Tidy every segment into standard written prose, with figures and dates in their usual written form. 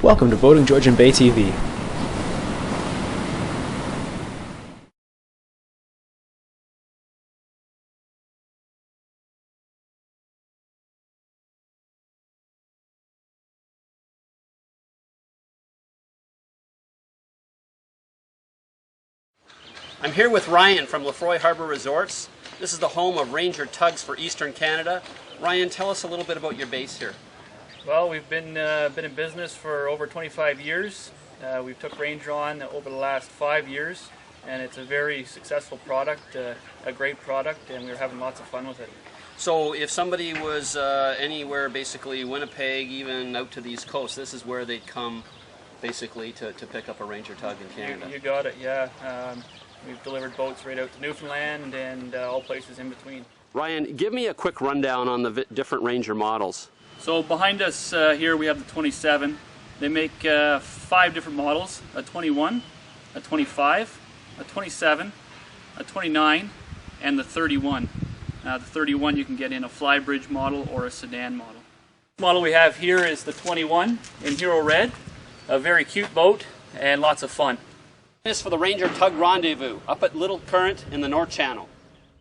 Welcome to Boating Georgian Bay TV. I'm here with Ryan from Lefroy Harbour Resorts. This is the home of Ranger tugs for Eastern Canada. Ryan, tell us a little bit about your base here. Well, we've been in business for over 25 years. We've took Ranger on over the last 5 years, and it's a very successful product, a great product, and we're having lots of fun with it. So if somebody was anywhere, basically Winnipeg, even out to the East Coast, this is where they'd come basically to pick up a Ranger tug in Canada. You got it, yeah. We've delivered boats right out to Newfoundland and all places in between. Ryan, give me a quick rundown on the different Ranger models. So behind us here we have the 27. They make 5 different models: a 21, a 25, a 27, a 29, and the 31. The 31 you can get in a flybridge model or a sedan model. The model we have here is the 21 in Hero Red. A very cute boat and lots of fun. This is for the Ranger Tug Rendezvous up at Little Current in the North Channel.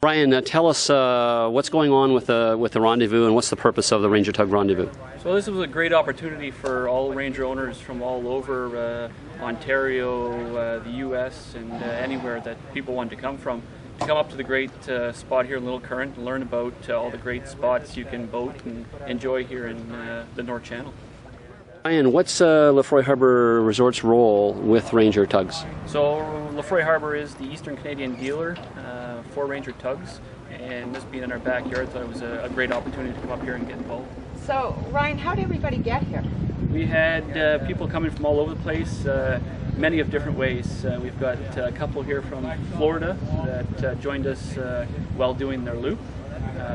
Ryan, tell us what's going on with the Rendezvous and what's the purpose of the Ranger Tug Rendezvous? So this was a great opportunity for all Ranger owners from all over Ontario, the U.S. and anywhere that people wanted to come from, to come up to the great spot here in Little Current and learn about all the great spots you can boat and enjoy here in the North Channel. Ryan, what's Lefroy Harbour Resort's role with Ranger tugs? So Lefroy Harbour is the Eastern Canadian dealer for Ranger tugs, and this being in our backyard, thought it was a great opportunity to come up here and get involved. So Ryan, how did everybody get here? We had people coming from all over the place, many of different ways. We've got a couple here from Florida that joined us while doing their loop.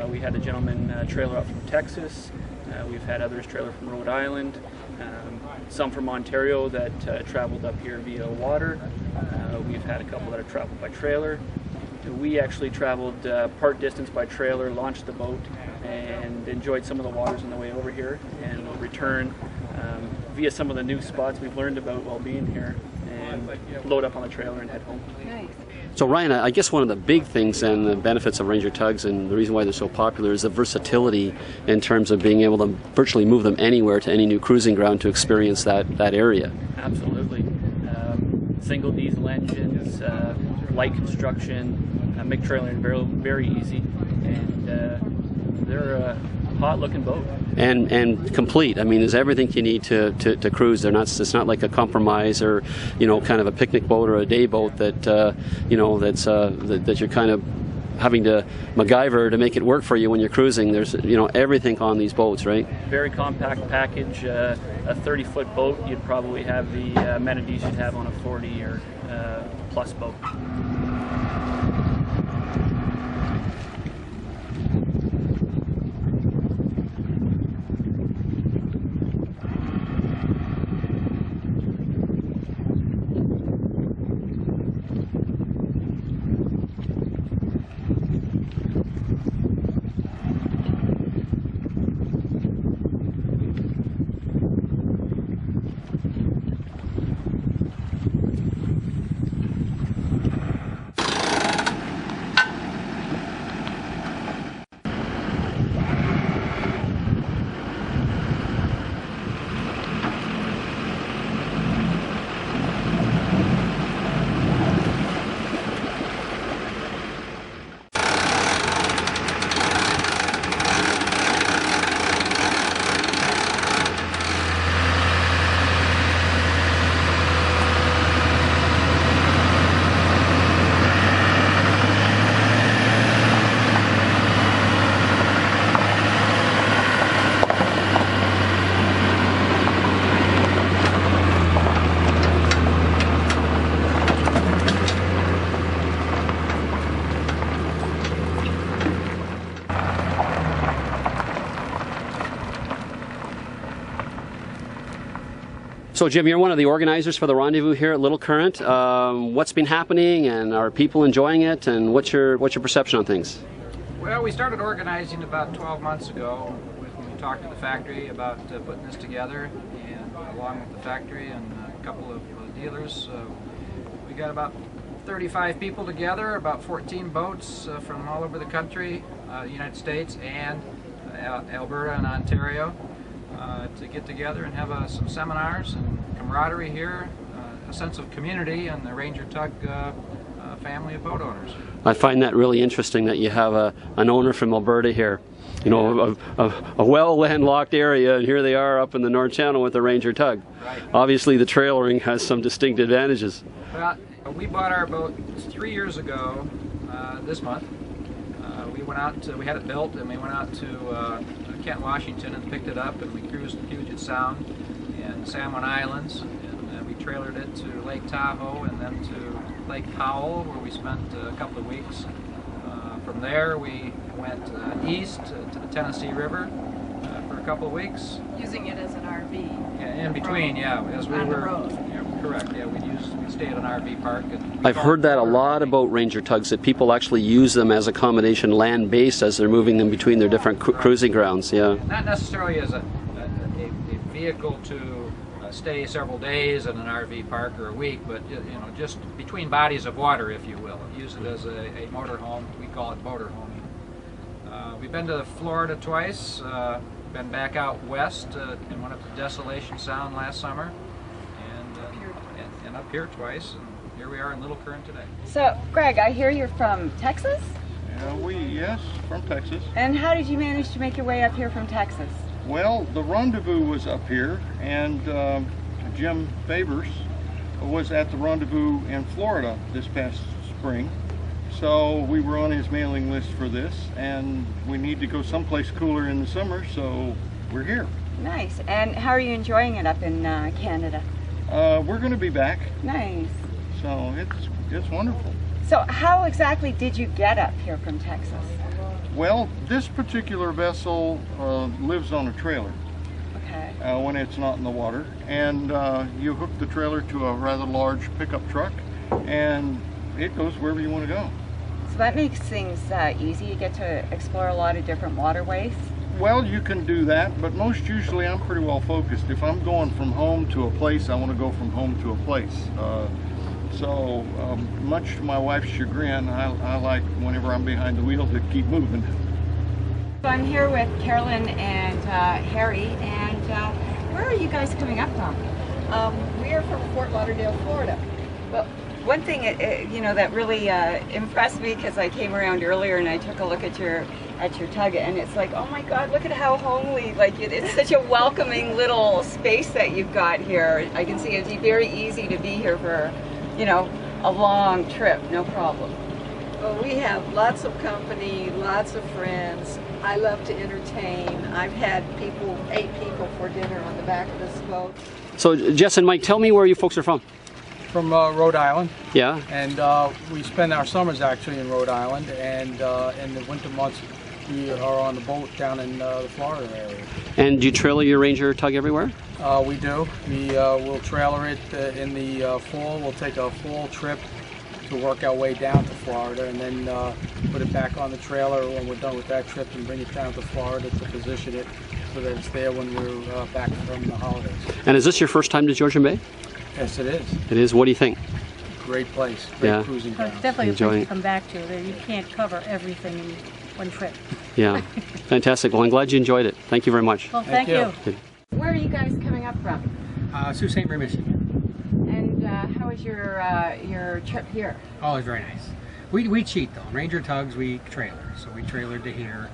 We had a gentleman trailer up from Texas. We've had others trailer from Rhode Island. Some from Ontario that traveled up here via water. We've had a couple that have traveled by trailer. We actually traveled part distance by trailer, launched the boat, and enjoyed some of the waters on the way over here, and we'll return via some of the new spots we've learned about while being here, and load up on the trailer and head home. Nice. So Ryan, I guess one of the big things and the benefits of Ranger tugs and the reason why they're so popular is the versatility in terms of being able to virtually move them anywhere to any new cruising ground to experience that area. Absolutely. Single diesel engines, light construction, make trailing very easy, and they're a hot looking boat. And complete. I mean, there's everything you need to cruise. They're not. It's not like a compromise or, kind of a picnic boat or a day boat that that you're kind of having to MacGyver to make it work for you when you're cruising. There's everything on these boats, right? Very compact package. A 30-foot boat, you'd probably have the amenities you'd have on a 40 or plus boat. So Jim, you're one of the organizers for the Rendezvous here at Little Current. What's been happening, and are people enjoying it, and what's your perception on things? Well, we started organizing about 12 months ago. We talked to the factory about putting this together, and along with the factory and a couple of dealers, we got about 35 people together, about 14 boats from all over the country, United States and Alberta and Ontario, to get together and have some seminars and camaraderie here, a sense of community and the Ranger Tug family of boat owners. I find that really interesting that you have an owner from Alberta here. You know, a well landlocked area, and here they are up in the North Channel with the Ranger Tug. Right. Obviously the trailering has some distinct advantages. Well, we bought our boat 3 years ago this month. We went out we had it built, and we went out to Kent, Washington, and picked it up, and we cruised Puget Sound and San Juan Islands, and we trailered it to Lake Tahoe and then to Lake Powell, where we spent a couple of weeks. From there we went east to the Tennessee River for a couple of weeks. Using it as an RV. Yeah, in between, yeah, as we on were. The road. Yeah, correct. Yeah, we stayed at an RV park. And I've heard that a lot about Ranger Tugs, that people actually use them as accommodation land-based as they're moving them between their different cruising grounds. Yeah. Not necessarily as a vehicle to stay several days in an RV park or a week, but just between bodies of water, if you will. Use it as a motorhome. We call it motorhoming. We've been to Florida twice. Been back out west and went up to Desolation Sound last summer, and up here twice. And here we are in Little Current today. So, Greg, I hear you're from Texas? Yes, from Texas. And how did you manage to make your way up here from Texas? Well, the rendezvous was up here, and Jim Favors was at the rendezvous in Florida this past spring. So we were on his mailing list for this, and we need to go someplace cooler in the summer, so we're here. Nice. And how are you enjoying it up in Canada? We're going to be back. Nice. So it's wonderful. So how exactly did you get up here from Texas? Well, this particular vessel lives on a trailer. Okay. When it's not in the water, and you hook the trailer to a rather large pickup truck, and it goes wherever you want to go. So that makes things easy. You get to explore a lot of different waterways. Well, you can do that, but most usually I'm pretty well focused. If I'm going from home to a place, I want to go from home to a place. So much to my wife's chagrin, I like, whenever I'm behind the wheel, to keep moving. So I'm here with Carolyn and Harry, and where are you guys coming up from? We are from Fort Lauderdale, Florida. Well, one thing that really impressed me, because I came around earlier and I took a look at your tug, and it's like, oh my God, look at how homely, like it's such a welcoming little space that you've got here. I can see it'd be very easy to be here for, a long trip, no problem. Well, we have lots of company, lots of friends. I love to entertain. I've had 8 people for dinner on the back of this boat. So Jess and Mike, tell me where you folks are from. From Rhode Island. Yeah. And we spend our summers actually in Rhode Island, and in the winter months we are on the boat down in the Florida area. And do you trailer your Ranger Tug everywhere? We do. We will trailer it in the fall. We'll take a fall trip to work our way down to Florida, and then put it back on the trailer when we're done with that trip, and bring it down to Florida to position it so that it's there when we're back from the holidays. And is this your first time to Georgian Bay? Yes, it is. It is. What do you think? Great place. Great cruising Well, grounds. it's definitely Enjoying a place it. to come back to. That you can't cover everything in one trip. Yeah. Fantastic. Well, I'm glad you enjoyed it. Thank you very much. Well, thank you. Where are you guys coming up from? Sault Ste. Marie, Michigan. And how was your trip here? Oh, it's very nice. We cheat though. Ranger Tugs, we trailer. So we trailered to here,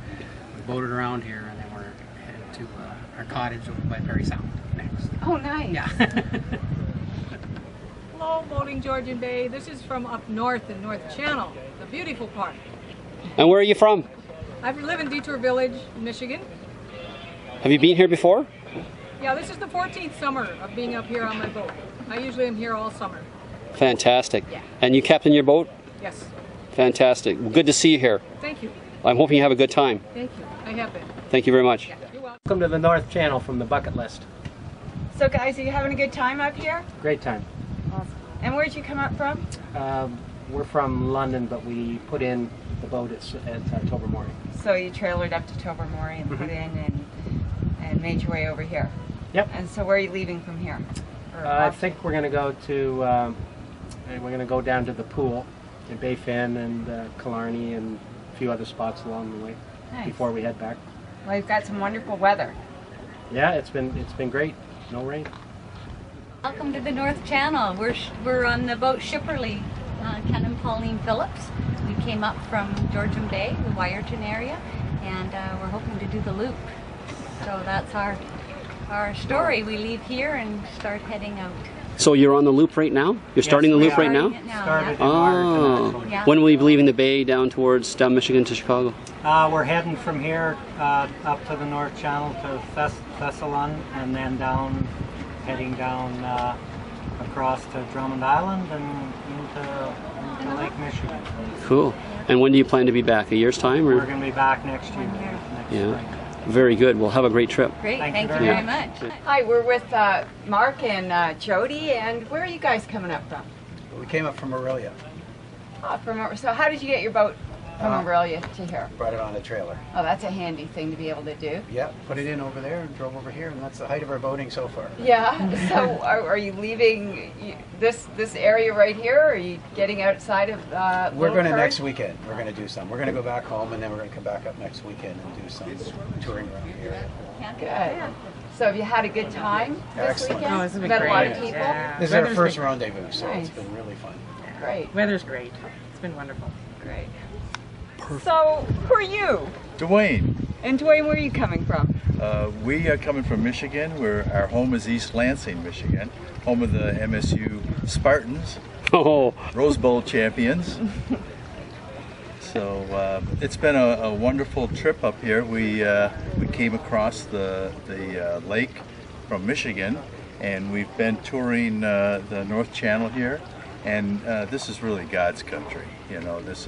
we boated around here, and then we're headed to our cottage over by Perry Sound next. Oh, nice. Yeah. Hello, boating Georgian Bay. This is from up north in North Channel, the beautiful part. And where are you from? I live in Detour Village, Michigan. Have you been here before? Yeah, this is the 14th summer of being up here on my boat. I usually am here all summer. Fantastic. Yeah. And you captain your boat? Yes. Fantastic. Well, good to see you here. Thank you. I'm hoping you have a good time. Thank you. I have been. Thank you very much. Yeah, you're welcome. Welcome to the North Channel from the bucket list. So guys, are you having a good time up here? Great time. Awesome. And where'd you come up from? We're from London, but we put in the boat at Tobermory. So you trailered up to Tobermory and put in, and and made your way over here. Yep. And so where are you leaving from here? I think we're going to go to, we're going to go down to the pool in Bayfin and Killarney and a few other spots along the way before we head back. Well, you've got some wonderful weather. Yeah, it's been great. No rain. Welcome to the North Channel. We're on the boat Shipperley, Ken and Pauline Phillips. We came up from Georgian Bay, the Wyerton area, and we're hoping to do the loop. So that's our story. We leave here and start heading out. So you're on the loop right now? You're starting the loop right now? Started Oh. Yeah. When will you be leaving the bay down Michigan to Chicago? We're heading from here up to the North Channel to Thessalon, and then heading down across to Drummond Island and into Lake Michigan. Cool. And when do you plan to be back? A year's time? Or? We're going to be back next year. Yeah. Very good. We'll have a great trip. Great. Thank you very very much. Hi, we're with Mark and Jody, and where are you guys coming up from? We came up from Aurelia. So how did you get your boat from Aurelia to here? Brought it on a trailer. Oh, that's a handy thing to be able to do. Yeah, put it in over there and drove over here, and that's the height of our boating so far. Yeah. So are you leaving this area right here, or are you getting outside of We're going to Little next weekend. We're going to do some. We're going to go back home, and then we're going to come back up next weekend and do some touring around here. Good. So have you had a good time this Excellent. weekend? Oh, it's been Met a lot of great. people? Yeah. This is our first rendezvous, so it's been really fun. Great. Weather's great. It's been wonderful. Great. So, who are you? Dwayne. And Dwayne, where are you coming from? We are coming from Michigan. Our home is East Lansing, Michigan, home of the MSU Spartans, Rose Bowl champions. So it's been a wonderful trip up here. We came across the lake from Michigan, and we've been touring the North Channel here. And this is really God's country. You know, this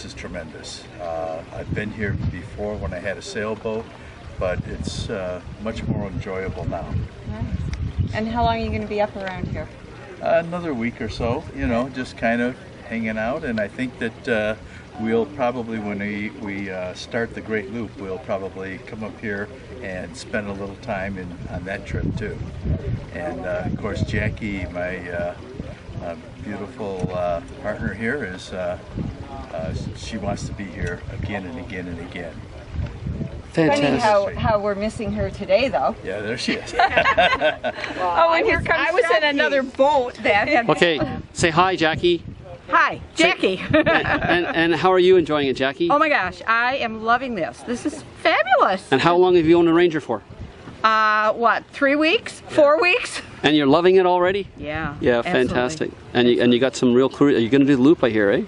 is tremendous. I've been here before when I had a sailboat, but it's much more enjoyable now. Nice. And how long are you going to be up around here? Another week or so, you know, just kind of hanging out. And I think that we'll probably, when we start the Great Loop, we'll probably come up here and spend a little time on that trip too. And of course, Jackie, my beautiful partner here, is she wants to be here again and again and again. Funny how we're missing her today, though. Yeah, there she is. Oh, and here comes I was in another boat that had... Okay, say hi, Jackie. Hi, Jackie. And how are you enjoying it, Jackie? Oh my gosh, I am loving this. This is fabulous. And how long have you owned a Ranger for? What, 3 weeks? 4 weeks? And you're loving it already? Yeah. Yeah, fantastic. And you got some real crew. Are you going to do the loop, I hear, eh?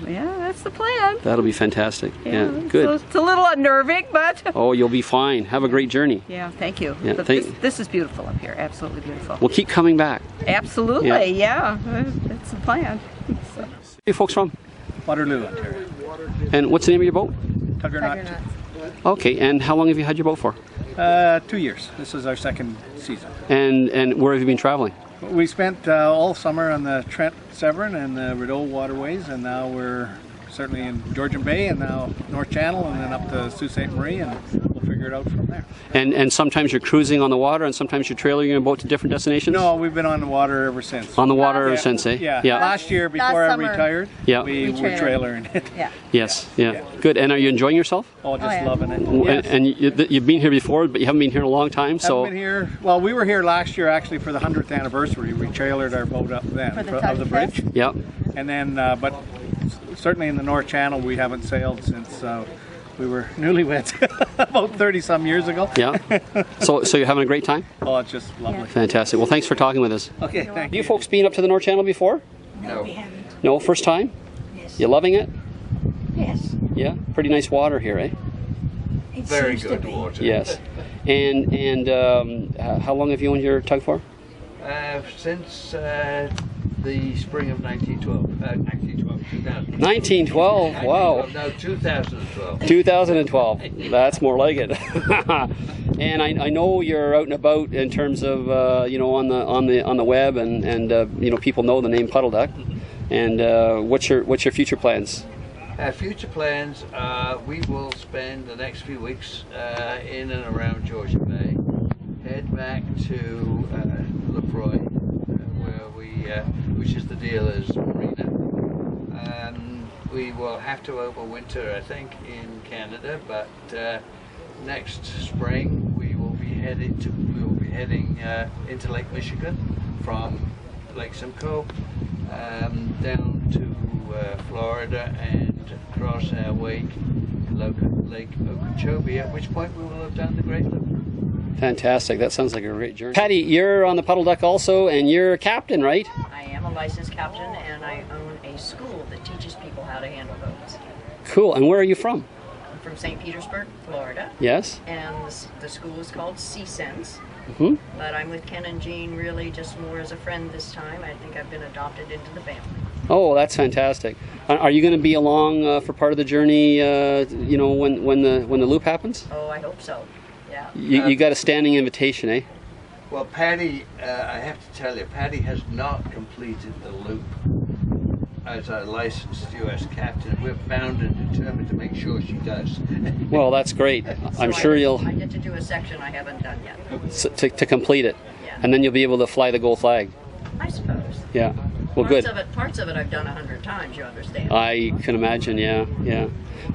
Yeah, that's the plan. That'll be fantastic. Yeah, good. So it's a little unnerving, but... Oh, you'll be fine. Have a great journy. Yeah, thank you. Yeah, But this is beautiful up here. Absolutely beautiful. We'll keep coming back. Absolutely, yeah. That's the plan. So. Where are you folks from? Waterloo, Ontario. And what's the name of your boat? Tuggernuts. Okay, and how long have you had your boat for? 2 years. This is our second season. And where have you been traveling? We spent all summer on the Trent, Severn, and the Rideau waterways, and now we're certainly in Georgian Bay, and now North Channel, and then up to Sault Ste. Marie, and we'll figure it out from there. And sometimes you're cruising on the water, and sometimes you're trailing your boat to different destinations? No, we've been on the water ever since. On the water ever since, eh? Yeah. Last year, before I retired, we were trailering it. Yeah. Yes, yeah. Good. And are you enjoying yourself? Oh, just loving it. Yes. And you've been here before, but you haven't been here in a long time, so... Haven't been here. Well, we were here last year, actually, for the 100th anniversary. We trailered our boat up then of the bridge. Yeah. And then, but certainly in the North Channel, we haven't sailed since we were newlyweds about 30-some years ago. Yeah. So you're having a great time? Oh, it's just lovely. Fantastic. Well, thanks for talking with us. Okay, thank you. Have you folks been up to the North Channel before? No. We haven't. No, first time? Yes. You loving it? Yes. Yeah, pretty nice water here, eh? Very good water. Yes. And how long have you owned your tug for? Since the spring of 1912. 1912, wow. No, 2012. 2012, that's more like it. And I know you're out and about in terms of you know, on the web, and you know, people know the name Puddle Duck. And what's your future plans? Our future plans, we will spend the next few weeks in and around Georgian Bay, head back to Lefroy, where which is the dealer's marina. We will have to overwinter, I think, in Canada, but next spring we will be heading into Lake Michigan from Lake Simcoe down to Florida and cross our wake Lake Okeechobee, at which point we will have done the Great Loop. Fantastic. That sounds like a great journey. Patty, you're on the puddle deck also, and you're a captain, right? I am a licensed captain, and I own a school that teaches people how to handle boats. Cool. And where are you from? I'm from St. Petersburg, Florida. Yes. And the school is called Sea Sense. Mm-hmm. But I'm with Ken and Jean really just more as a friend this time. I think I've been adopted into the family. Oh, that's fantastic. Are you going to be along for part of the journey, you know, when the loop happens? Oh, I hope so. Yeah. You got a standing invitation, eh? Well, Patty, I have to tell you, Patty has not completed the loop as a licensed U.S. captain. We're bound and determined to make sure she does. Well, that's great. I'm sure you'll... I get to do a section I haven't done yet. To complete it. Yeah. And then you'll be able to fly the gold flag. I suppose. Yeah. Well, good. Parts of it I've done 100 times, you understand. I can imagine, yeah, yeah.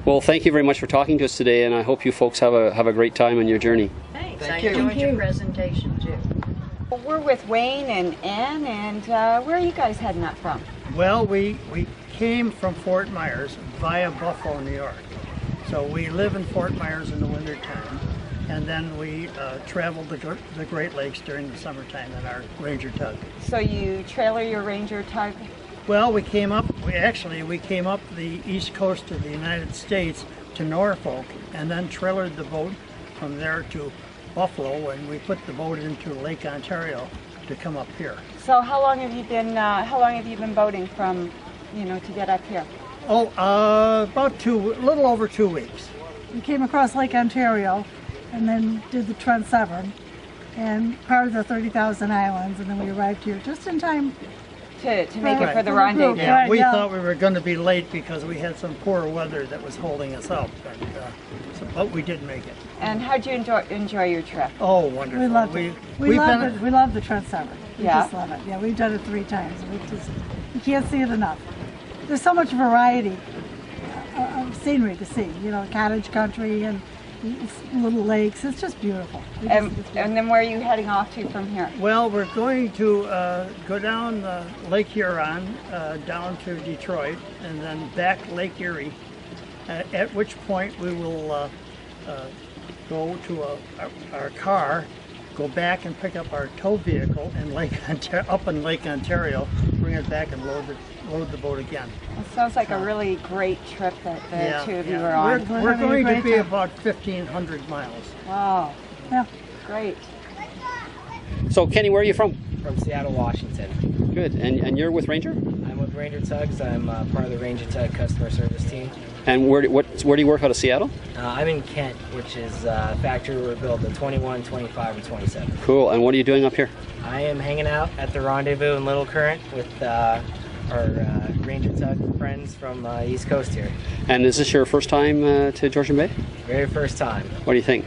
Well, thank you very much for talking to us today, and I hope you folks have a great time on your journey. Thanks. I enjoyed your presentation, too. Well, we're with Wayne and Ann, and where are you guys heading up from? Well, we came from Fort Myers via Buffalo, New York. So we live in Fort Myers in the wintertime, and then we travel the Great Lakes during the summertime in our Ranger tug. So you trailer your Ranger tug? Well, we came up the east coast of the United States to Norfolk, and then trailered the boat from there to Buffalo, and we put the boat into Lake Ontario to come up here. So how long have you been boating from, you know, to get up here? Oh, about a little over 2 weeks. We came across Lake Ontario and then did the Trans-Severn and part of the 30,000 Islands, and then we arrived here just in time to make it for the rendezvous. Yeah, we thought we were going to be late because we had some poor weather that was holding us up, but we did make it. And how'd you enjoy your trip? Oh, wonderful. We loved it. We love the Trans-Severn. We just love it. Yeah, we've done it 3 times. You can't see it enough. There's so much variety of scenery to see. You know, cottage country and little lakes. It's just beautiful. And then where are you heading off to from here? Well, we're going to go down Lake Huron, down to Detroit, and then back Lake Erie, at which point we will go to our car, go back and pick up our tow vehicle in up in Lake Ontario, bring it back and load the boat again. It sounds like a really great trip that the two of you are on. We're going to be about 1,500 miles. Wow. Yeah. Great. So, Kenny, where are you from? From Seattle, Washington. Good. And you're with Ranger? I'm with Ranger Tugs. I'm part of the Ranger Tug customer service team. And where do you work out of Seattle? I'm in Kent, which is a factory where we build the 21, 25, and 27. Cool. And what are you doing up here? I am hanging out at the Rendezvous in Little Current with our Ranger Tug friends from East Coast here. And is this your first time to Georgian Bay? Very first time. What do you think?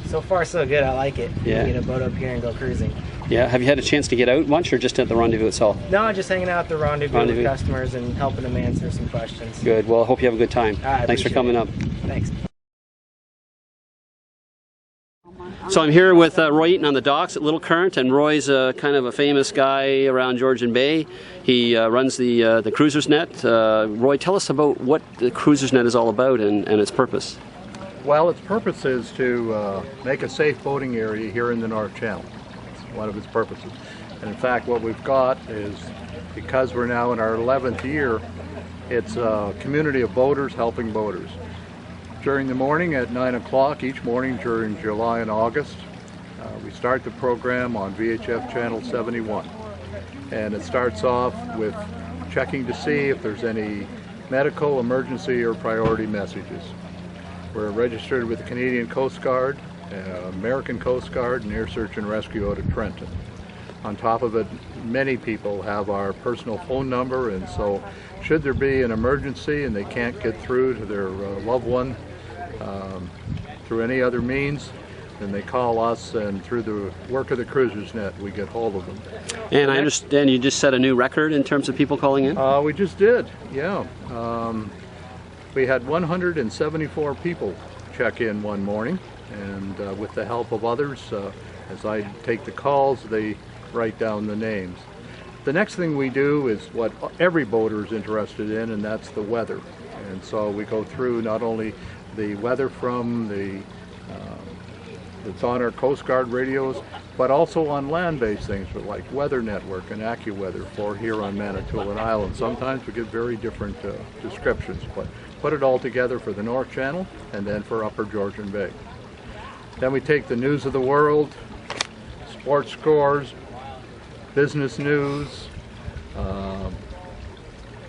So far, so good. I like it. Yeah. Get a boat up here and go cruising. Yeah. Have you had a chance to get out much, or just at the Rendezvous itself? No, just hanging out at the Rendezvous with customers and helping them answer some questions. Good. Well, I hope you have a good time. Thanks for coming up. Thanks. So I'm here with Roy Eaton on the docks at Little Current, and Roy's kind of a famous guy around Georgian Bay. He runs the Cruiser's Net. Roy, tell us about what the Cruiser's Net is all about and its purpose. Well, its purpose is to make a safe boating area here in the North Channel. It's one of its purposes. And in fact, what we've got is, because we're now in our 11th year, it's a community of boaters helping boaters. During the morning at 9 o'clock each morning during July and August, we start the program on VHF channel 71. And it starts off with checking to see if there's any medical, emergency, or priority messages. We're registered with the Canadian Coast Guard, American Coast Guard, and Air Search and Rescue out of Trenton. On top of it, many people have our personal phone number, and so should there be an emergency and they can't get through to their loved one through any other means, then they call us, and through the work of the Cruisers Net, we get hold of them. And I understand you just set a new record in terms of people calling in? We just did, yeah. We had 174 people check in one morning, and with the help of others, as I take the calls, they write down the names. The next thing we do is what every boater is interested in, and that's the weather. And so we go through not only the weather from that's on our Coast Guard radios, but also on land-based things like Weather Network and AccuWeather for here on Manitoulin Island. Sometimes we get very different descriptions, but put it all together for the North Channel and then for Upper Georgian Bay. Then we take the news of the world, sports scores, business news,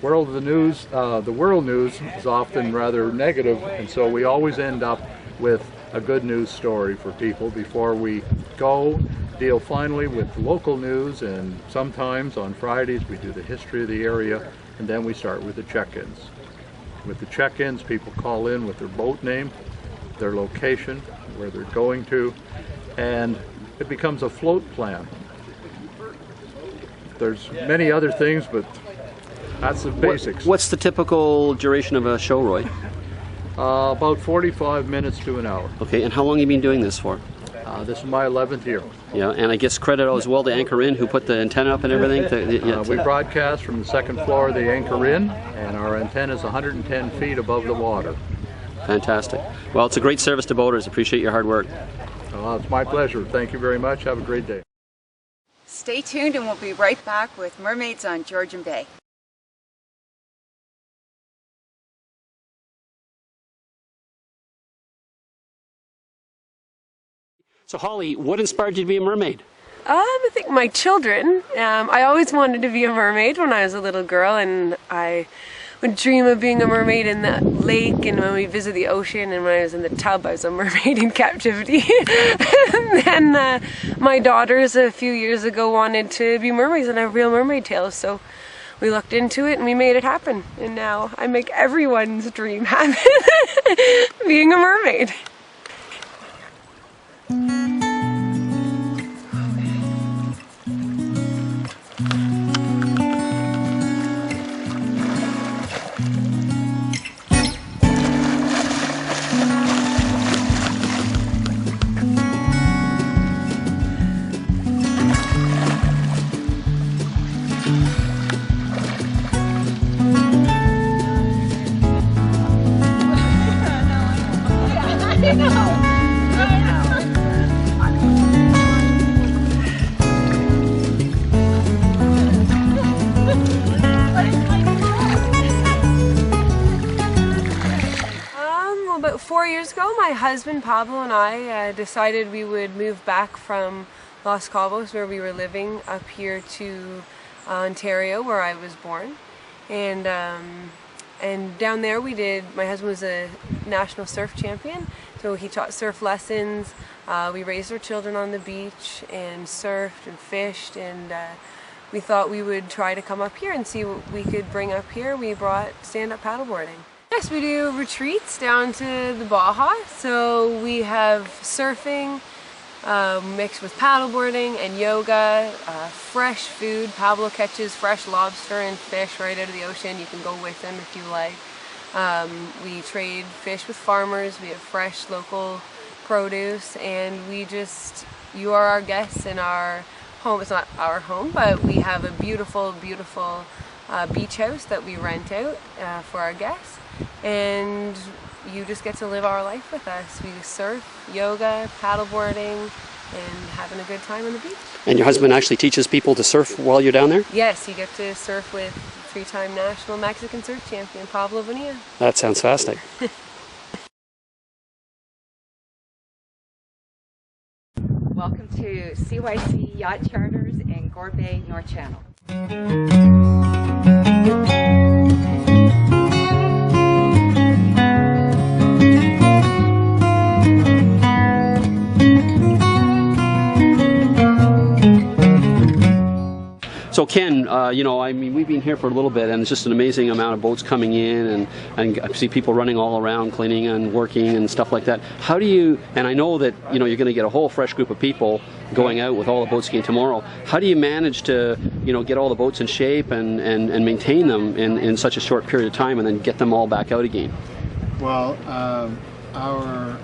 world news is often rather negative, and so we always end up with a good news story for people before we go. Deal finally with local news, and sometimes on Fridays we do the history of the area, and then we start with the check-ins. With the check-ins, people call in with their boat name, their location, where they're going to, and it becomes a float plan. There's many other things, but that's the basics. What's the typical duration of a show, Roy? About 45 minutes to an hour. Okay, and how long have you been doing this for? This is my 11th year. Yeah, and I guess credit as well to Anchor Inn, who put the antenna up and everything. We broadcast from the second floor of the Anchor Inn, and our antenna is 110 feet above the water. Fantastic. Well, it's a great service to boaters. Appreciate your hard work. It's my pleasure. Thank you very much. Have a great day. Stay tuned and we'll be right back with Mermaids on Georgian Bay. So Holly, what inspired you to be a mermaid? I think my children. I always wanted to be a mermaid when I was a little girl, and I would dream of being a mermaid in the lake, and when we visit the ocean, and when I was in the tub I was a mermaid in captivity. And then my daughters a few years ago wanted to be mermaids and have real mermaid tails, so we looked into it and we made it happen, and now I make everyone's dream happen, being a mermaid. About 4 years ago, my husband Pablo and I decided we would move back from Los Cabos, where we were living, up here to Ontario, where I was born. And down there my husband was a national surf champion, so he taught surf lessons. We raised our children on the beach and surfed and fished, and we thought we would try to come up here and see what we could bring up here. We brought stand-up paddleboarding. Yes, we do retreats down to the Baja, so we have surfing mixed with paddleboarding and yoga, fresh food. Pablo catches fresh lobster and fish right out of the ocean. You can go with him if you like. We trade fish with farmers. We have fresh local produce, and you are our guests in our home. It's not our home, but we have a beautiful, beautiful beach house that we rent out for our guests. And you just get to live our life with us. We surf, yoga, paddleboarding, and having a good time on the beach. And your husband actually teaches people to surf while you're down there? Yes, you get to surf with three-time national Mexican surf champion Pablo Bonilla. That sounds fantastic. Welcome to CYC Yacht Charters in Gore Bay, North Channel. So Ken, you know, I mean, we've been here for a little bit, and it's just an amazing amount of boats coming in, and I see people running all around, cleaning and working and stuff like that. How do you? And I know that you know you're going to get a whole fresh group of people going out with all the boats again tomorrow. How do you manage to, you know, get all the boats in shape and maintain them in such a short period of time, and then get them all back out again? Well, our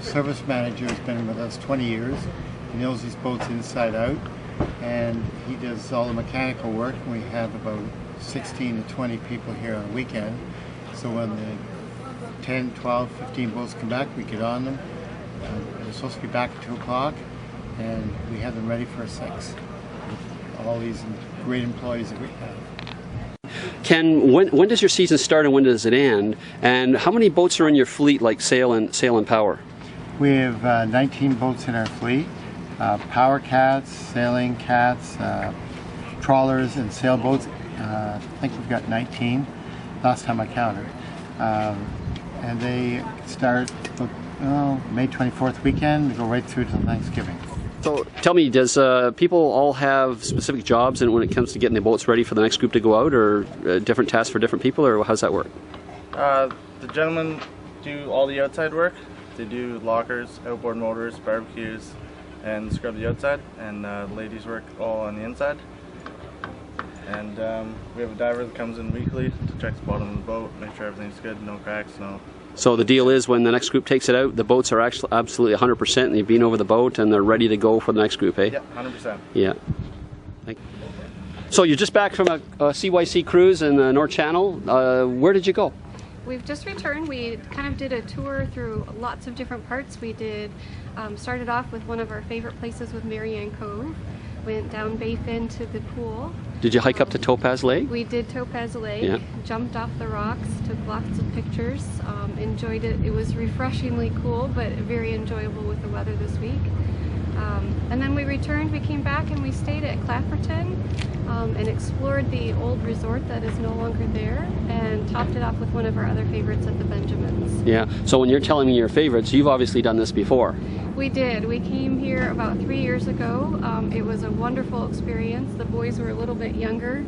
service manager has been with us 20 years. He knows these boats inside out, and he does all the mechanical work. We have about 16 to 20 people here on a weekend. So when the 10, 12, 15 boats come back, we get on them. They're supposed to be back at 2 o'clock, and we have them ready for 6 with all these great employees that we have. Ken, when does your season start and when does it end? And how many boats are in your fleet, like sail and power? We have 19 boats in our fleet. Power cats, sailing cats, trawlers and sailboats. I think we've got 19 last time I counted. And they start May 24th weekend, they go right through to Thanksgiving. So tell me, does people all have specific jobs when it comes to getting the boats ready for the next group to go out, or different tasks for different people, or how's that work? The gentlemen do all the outside work. They do lockers, outboard motors, barbecues, and scrub the outside, and the ladies work all on the inside. And we have a diver that comes in weekly to check the bottom of the boat, make sure everything's good, no cracks, no. So the deal is, when the next group takes it out, the boats are actually absolutely 100%, and they've been over the boat and they're ready to go for the next group, eh? Yeah, 100%. Yeah. Thank you. So you're just back from a CYC cruise in the North Channel. Where did you go? We've just returned. We kind of did a tour through lots of different parts. We did started off with one of our favorite places with Marianne Cove. Went down Bay Fin to the pool. Did you hike up to Topaz Lake? We did Topaz Lake, yeah. Jumped off the rocks, took lots of pictures, enjoyed it. It was refreshingly cool, but very enjoyable with the weather this week. And then we returned, we came back and we stayed at Clapperton and explored the old resort that is no longer there, and topped it off with one of our other favorites at the Benjamins. Yeah, so when you're telling me your favorites, you've obviously done this before. We did. We came here about 3 years ago. It was a wonderful experience. The boys were a little bit younger,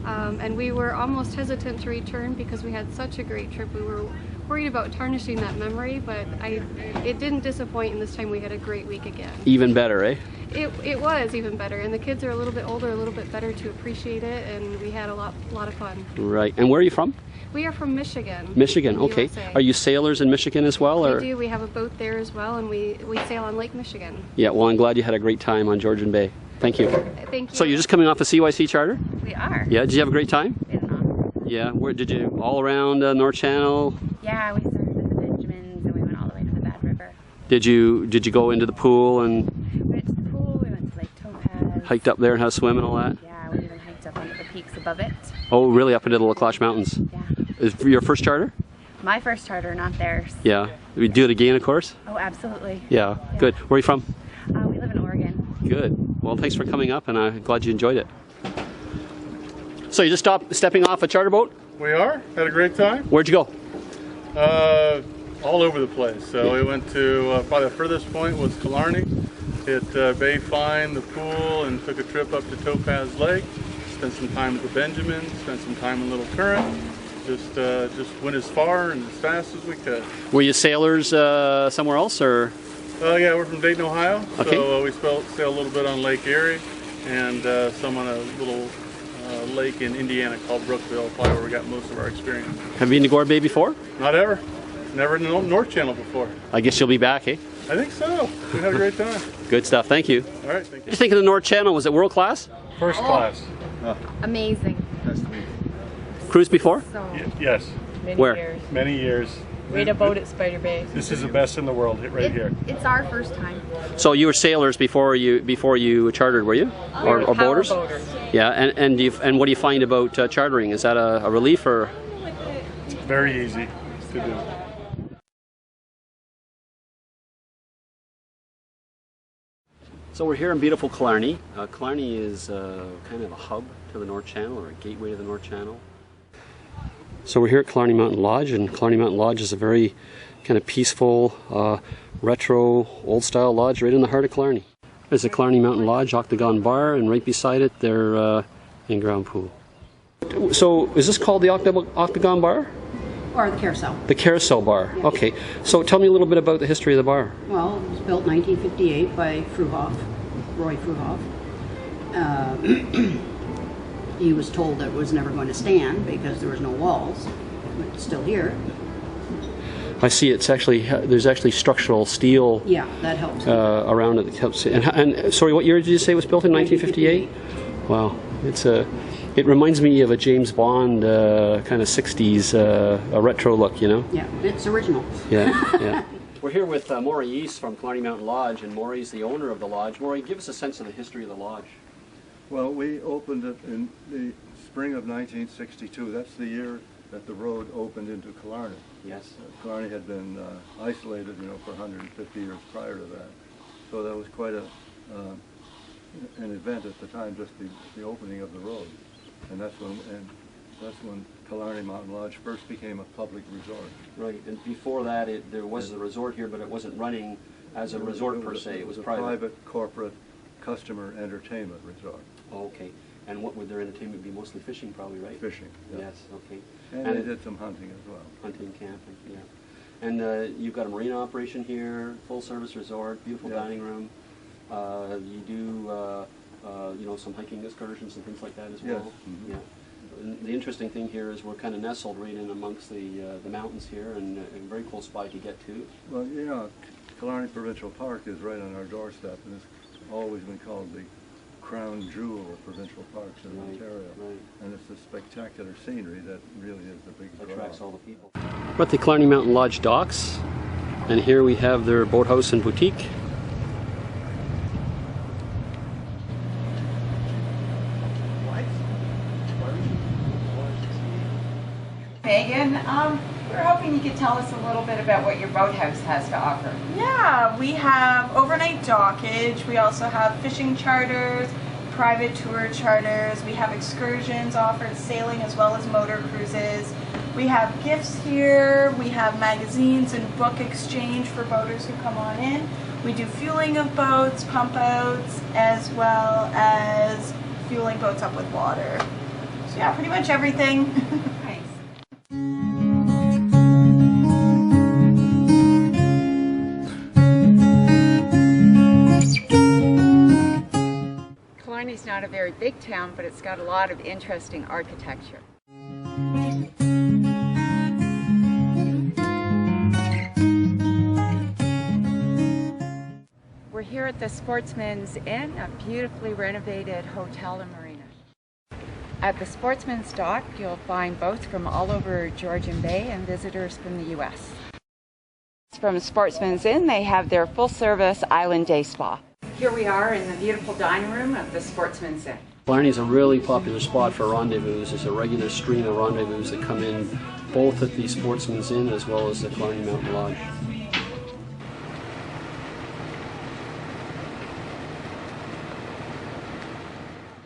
and we were almost hesitant to return because we had such a great trip. We were worried about tarnishing that memory, but it didn't disappoint, and this time we had a great week again. Even better, eh? It was even better, and the kids are a little bit older, a little bit better to appreciate it, and we had a lot of fun. Right. And where are you from? We are from Michigan. Michigan, okay. USA. Are you sailors in Michigan as well? Or? We do. We have a boat there as well, and we sail on Lake Michigan. Yeah, well, I'm glad you had a great time on Georgian Bay. Thank you. Thank you. So you're just coming off a CYC charter? We are. Yeah, did you have a great time? Yeah, where did you, all around North Channel? Yeah, we started at the Benjamins and we went all the way to the Bad River. Did you go into the pool and? We went to the pool, we went to Lake Topaz. Hiked up there and had a swim and all that? Yeah, we even hiked up onto the peaks above it. Oh, really, up into the La Cloche Mountains? Yeah. Is it your first charter? My first charter, not theirs. Yeah. We do it again, of course? Oh, absolutely. Yeah, good. Where are you from? We live in Oregon. Good. Well, thanks for coming up, and I'm glad you enjoyed it. So you just stepping off a charter boat? We are. Had a great time. Where'd you go? All over the place. So we went to, probably the furthest point was Killarney, hit Bay Fine, the pool, and took a trip up to Topaz Lake. Spent some time at the Benjamins, spent some time in Little Current. Just went as far and as fast as we could. Were you sailors somewhere else, or? Yeah, we're from Dayton, Ohio. Okay. So we sailed a little bit on Lake Erie, and some on a little lake in Indiana called Brookville, probably where we got most of our experience. Have you been to Gore Bay before? Not ever. Never in the North Channel before. I guess you'll be back, eh? I think so. We had a great time. Good stuff. Thank you. All right. Thank you. What do you think of the North Channel? Was it world class? First class. Amazing. Cruised before? Yes. Many Where? years. Many years. We had a boat at Spider Bay. This is the best in the world right here. It's our first time. So you were sailors before you chartered, were you? Or boaters? Yeah. And what do you find about chartering? Is that a relief or? Very easy to do. So we're here in beautiful Killarney. Killarney is kind of a hub to the North Channel, or a gateway to the North Channel. So we're here at Killarney Mountain Lodge, and Killarney Mountain Lodge is a very kind of peaceful, retro, old-style lodge right in the heart of Killarney. There's a Killarney Mountain Lodge Octagon Bar, and right beside it their In-ground pool. So is this called the Octagon Bar? Or the carousel. The Carousel Bar. Yeah. Okay. So tell me a little bit about the history of the bar. Well, it was built 1958 by Roy Fruhoff. He was told that it was never going to stand because there was no walls, but it's still here. I see it's actually, there's actually structural steel Yeah, that helps. around it that helps. And sorry, what year did you say it was built in? 1958? Wow. It reminds me of a James Bond kind of 60s a retro look, you know? Yeah, it's original. Yeah. We're here with Maurice from Killarney Mountain Lodge, and Maurice, the owner of the lodge. Maurice, give us a sense of the history of the lodge. Well, we opened it in the spring of 1962. That's the year that the road opened into Killarney. Yes. Killarney had been isolated, for 150 years prior to that. So that was quite an event at the time, just the opening of the road. And that's when Killarney Mountain Lodge first became a public resort. Right, and before that there was a resort here, but it wasn't running as a resort per se. It was a private. private corporate customer entertainment resort. Oh, okay. And what would their entertainment be? Mostly fishing, probably, right? Fishing, yeah. Yes, okay. And they did some hunting as well. Hunting, camping, yeah. And you've got a marina operation here, full-service resort, beautiful dining room. You do, some hiking excursions and things like that as well. Yes. Mm-hmm. Yeah. And the interesting thing here is we're kind of nestled right in amongst the mountains here, and a very close spot to get to. Well, Killarney Provincial Park is right on our doorstep, and it's always been called the crown jewel of provincial parks in Ontario. Right. And it's the spectacular scenery that really is the big draw. Attracts all the people. We're at the Killarney Mountain Lodge docks, and here we have their boathouse and boutique. Megan, we're hoping you could tell us a little bit about what your boathouse has to offer. Yeah, we have overnight dockage. We also have fishing charters, private tour charters. We have excursions offered, sailing as well as motor cruises. We have gifts here. We have magazines and book exchange for boaters who come on in. We do fueling of boats, pump outs, as well as fueling boats up with water. So yeah, pretty much everything. Nice. Killarney's not a very big town, but it's got a lot of interesting architecture. We're here at the Sportsman's Inn, a beautifully renovated hotel and marina. At the Sportsman's Dock, you'll find boats from all over Georgian Bay and visitors from the U.S. From Sportsman's Inn, they have their full-service Island Day Spa. Here we are in the beautiful dining room of the Sportsman's Inn. Killarney is a really popular spot for rendezvous. There's a regular stream of rendezvous that come in both at the Sportsman's Inn as well as the Killarney Mountain Lodge.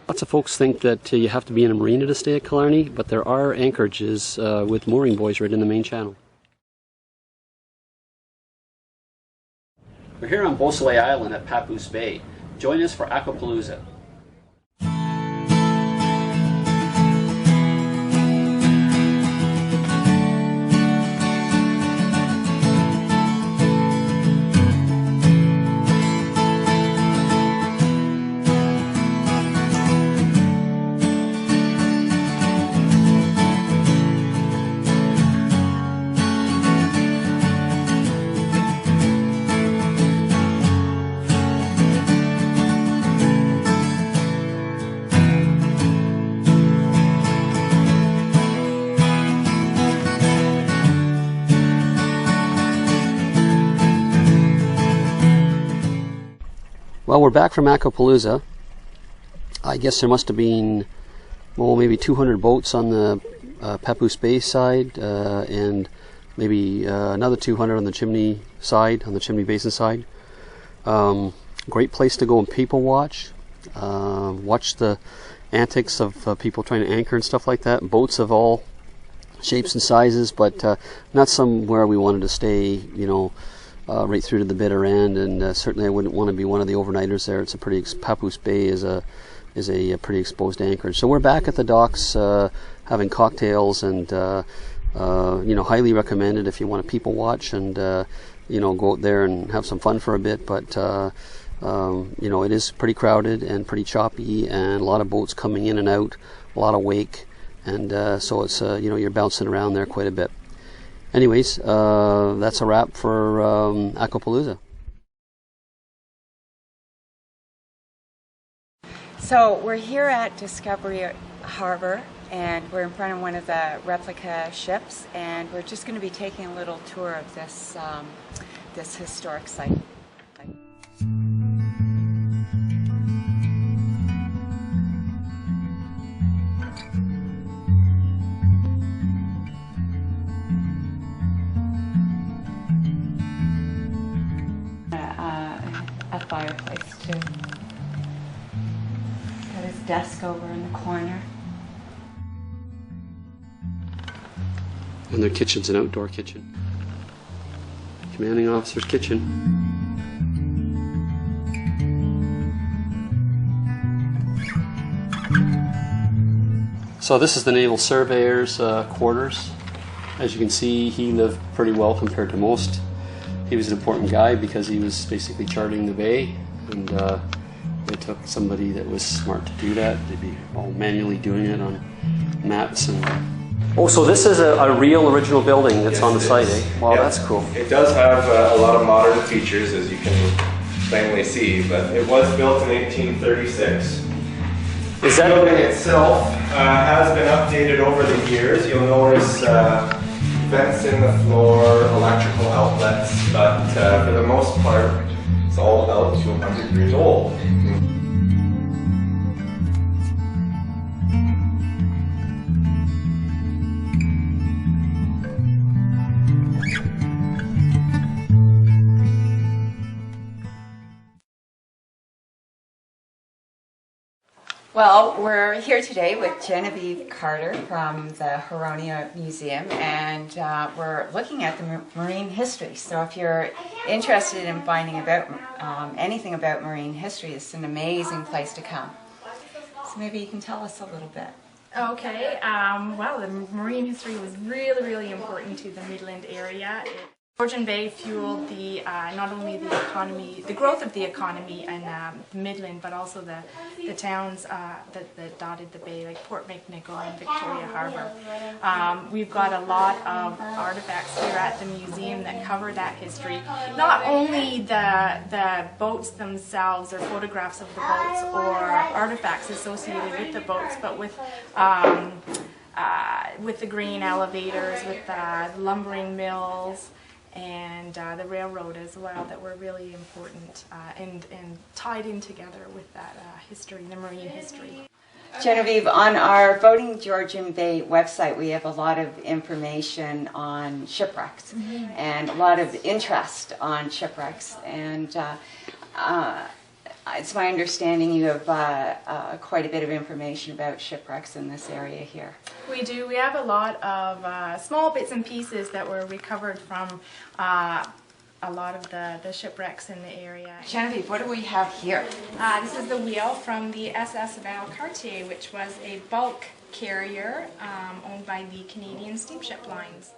Lots of folks think that you have to be in a marina to stay at Killarney, but there are anchorages with mooring buoys right in the main channel. We're here on Beausoleil Island at Papoose Bay. Join us for Aquapalooza. Well, we're back from Aquapalooza. I guess there must have been, maybe 200 boats on the Papoose Bay side, and maybe another 200 on the Chimney side, on the Chimney Basin side. Great place to go and people watch. Watch the antics of people trying to anchor and stuff like that. Boats of all shapes and sizes, but not somewhere we wanted to stay, right through to the bitter end, and certainly I wouldn't want to be one of the overnighters there. It's a pretty, Papoose Bay is a is a pretty exposed anchorage. So we're back at the docks having cocktails, and highly recommended if you want to people watch and go out there and have some fun for a bit. But it is pretty crowded and pretty choppy, and a lot of boats coming in and out, a lot of wake, and so it's you're bouncing around there quite a bit. Anyways, that's a wrap for Aquapalooza. So we're here at Discovery Harbor, and we're in front of one of the replica ships, and we're just going to be taking a little tour of this this historic site. A fireplace too. Got his desk over in the corner. And their kitchen's an outdoor kitchen. Commanding officer's kitchen. So this is the Naval Surveyor's quarters. As you can see, he lived pretty well compared to most. He was an important guy because he was basically charting the bay, and they took somebody that was smart to do that. They'd be all manually doing it on maps. And oh, so this is a real original building that's on the site, eh? Wow, yeah. That's cool. It does have a lot of modern features, as you can plainly see, but it was built in 1836. Is that the building itself has been updated over the years. You'll notice vents in the floor, electrical outlets, but for the most part, it's all about 200 years old. Well, we're here today with Genevieve Carter from the Huronia Museum, and we're looking at the marine history. So if you're interested in finding about anything about marine history, it's an amazing place to come. So maybe you can tell us a little bit. Okay, well, the marine history was really important to the Midland area. Georgian Bay fueled the not only the economy, the growth of the economy in Midland, but also the towns that dotted the bay, like Port McNicoll and Victoria Harbour. We've got a lot of artifacts here at the museum that cover that history. Not only the boats themselves, or photographs of the boats, or artifacts associated with the boats, but with the grain elevators, with the lumbering mills, and the railroad as well, that were really important and tied in together with that history, the marine history. Genevieve, on our Voting Georgian Bay website, we have a lot of information on shipwrecks and a lot of interest on shipwrecks, and it's my understanding you have quite a bit of information about shipwrecks in this area here. We do. We have a lot of small bits and pieces that were recovered from a lot of the shipwrecks in the area. Genevieve, what do we have here? This is the wheel from the SS Valcartier, which was a bulk carrier owned by the Canadian Steamship Lines.